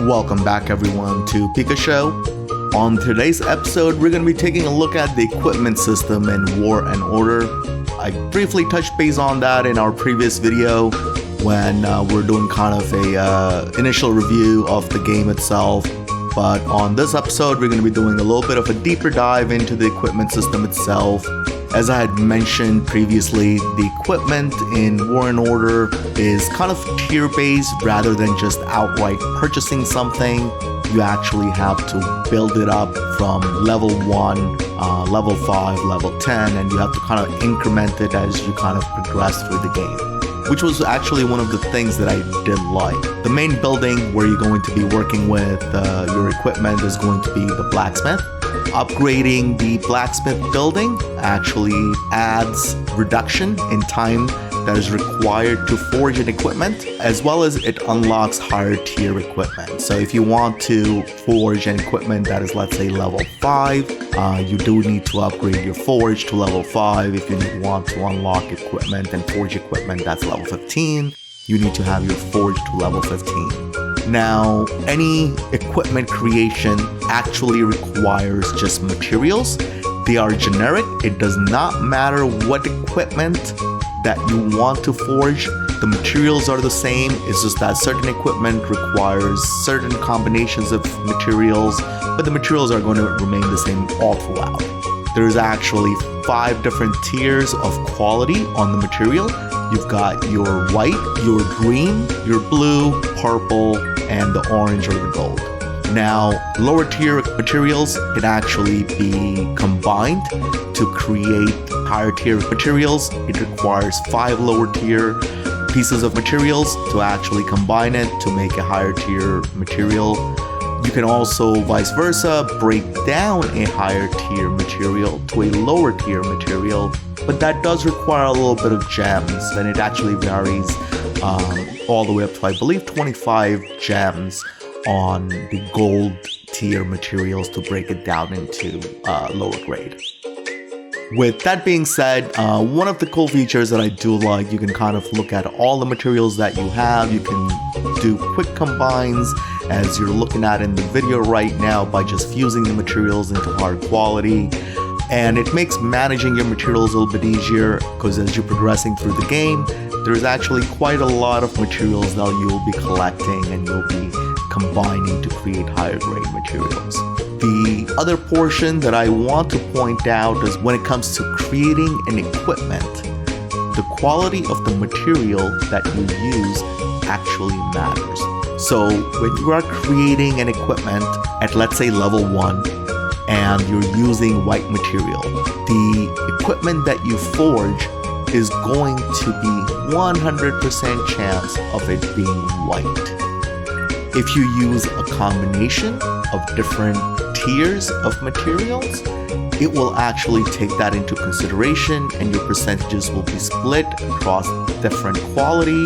Welcome back everyone to Pika Show. On today's episode, we're going to be taking a look at the equipment system in War and Order. I briefly touched base on that in our previous video when we're doing kind of a initial review of the game itself. But on this episode, we're going to be doing a little bit of a deeper dive into the equipment system itself. As I had mentioned previously, the equipment in War and Order is kind of tier-based rather than just outright purchasing something. You actually have to build it up from level 1, level 5, level 10, and you have to kind of increment it as you kind of progress through the game, which was actually one of the things that I did like. The main building where you're going to be working with your equipment is going to be the blacksmith. Upgrading the blacksmith building actually adds reduction in time that is required to forge an equipment, as well as it unlocks higher tier equipment. So if you want to forge an equipment that is, let's say, level 5, you do need to upgrade your forge to level 5. If you want to unlock equipment and forge equipment that's level 15, you need to have your forge to level 15. Now, any equipment creation actually requires just materials. They are generic. It does not matter what equipment that you want to forge. The materials are the same. It's just that certain equipment requires certain combinations of materials, but the materials are going to remain the same all throughout. There's actually 5 different tiers of quality on the material. You've got your white, your green, your blue, purple, and the orange or the gold. Now, lower tier materials can actually be combined to create higher tier materials. It requires 5 lower tier pieces of materials to actually combine it to make a higher tier material. You can also, vice versa, break down a higher tier material to a lower tier material, but that does require a little bit of gems, and it actually varies all the way up to, I believe, 25 gems on the gold tier materials to break it down into lower grade. With that being said, one of the cool features that I do like, you can kind of look at all the materials that you have. You can do quick combines as you're looking at in the video right now by just fusing the materials into hard quality. And it makes managing your materials a little bit easier because as you're progressing through the game, there's actually quite a lot of materials that you'll be collecting and you'll be combining to create higher grade materials. The other portion that I want to point out is when it comes to creating an equipment, the quality of the material that you use actually matters. So when you are creating an equipment at, let's say, level 1, and you're using white material, the equipment that you forge is going to be 100% chance of it being white. If you use a combination of different tiers of materials, it will actually take that into consideration and your percentages will be split across different quality.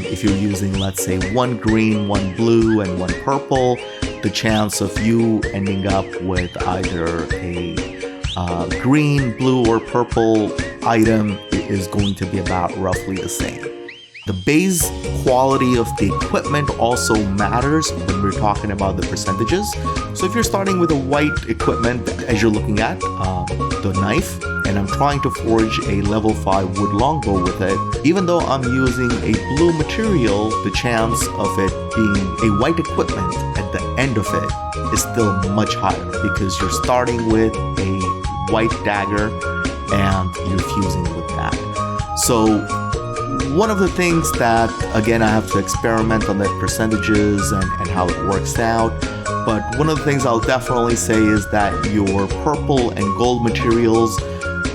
If you're using, let's say, 1 green, 1 blue, and 1 purple, the chance of you ending up with either a green, blue, or purple item is going to be about roughly the same. The base quality of the equipment also matters when we're talking about the percentages. So if you're starting with a white equipment, as you're looking at the knife, and I'm trying to forge a level 5 wood longbow with it, even though I'm using a blue material, the chance of it being a white equipment at the end of it is still much higher because you're starting with a white dagger and you're fusing with that. So one of the things that, again, I have to experiment on the percentages and how it works out, but one of the things I'll definitely say is that your purple and gold materials,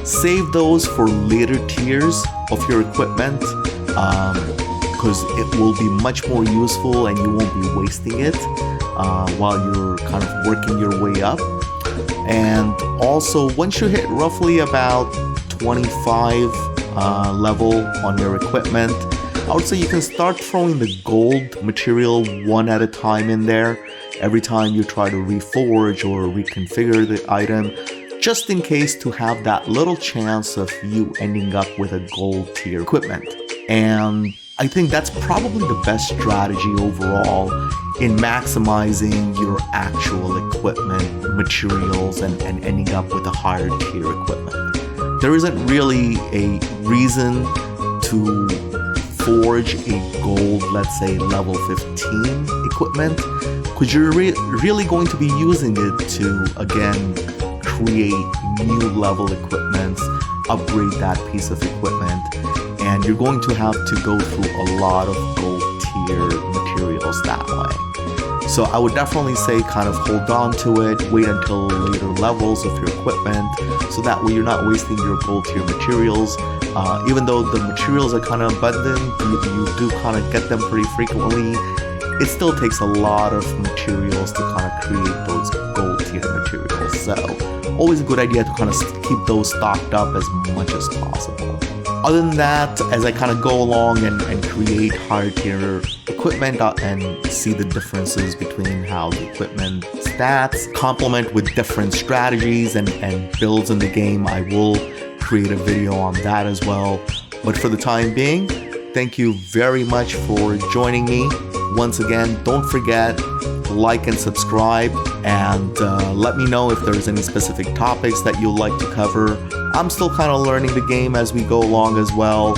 save those for later tiers of your equipment because it will be much more useful and you won't be wasting it while you're kind of working your way up. And also, once you hit roughly about 25 level on your equipment, I would say you can start throwing the gold material one at a time in there every time you try to reforge or reconfigure the item, just in case to have that little chance of you ending up with a gold tier equipment. And I think that's probably the best strategy overall in maximizing your actual equipment, materials, and ending up with a higher tier equipment. There isn't really a reason to forge a gold, let's say level 15 equipment, because you're really going to be using it to, again, create new level equipment, upgrade that piece of equipment, and you're going to have to go through a lot of gold tier materials that way. So I would definitely say kind of hold on to it, wait until later levels of your equipment, so that way you're not wasting your gold tier materials. Even though the materials are kind of abundant, you do kind of get them pretty frequently, it still takes a lot of materials to kind of create those gold tier materials. So always a good idea to kind of keep those stocked up as much as possible. Other than that, as I kind of go along and create higher tier equipment and see the differences between how the equipment stats complement with different strategies and builds in the game, I will create a video on that as well. But for the time being, thank you very much for joining me. Once again, don't forget, like and subscribe, and let me know if there's any specific topics that you'd like to cover. I'm still kind of learning the game as we go along as well.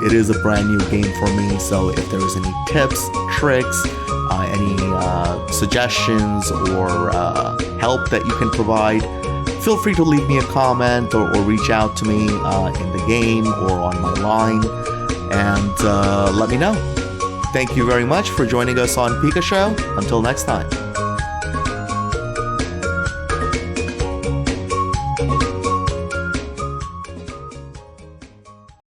It is a brand new game for me, so if there's any tips, tricks, any suggestions or help that you can provide, feel free to leave me a comment or reach out to me in the game or on my line, and let me know. Thank you very much for joining us on Pika Show. Until next time.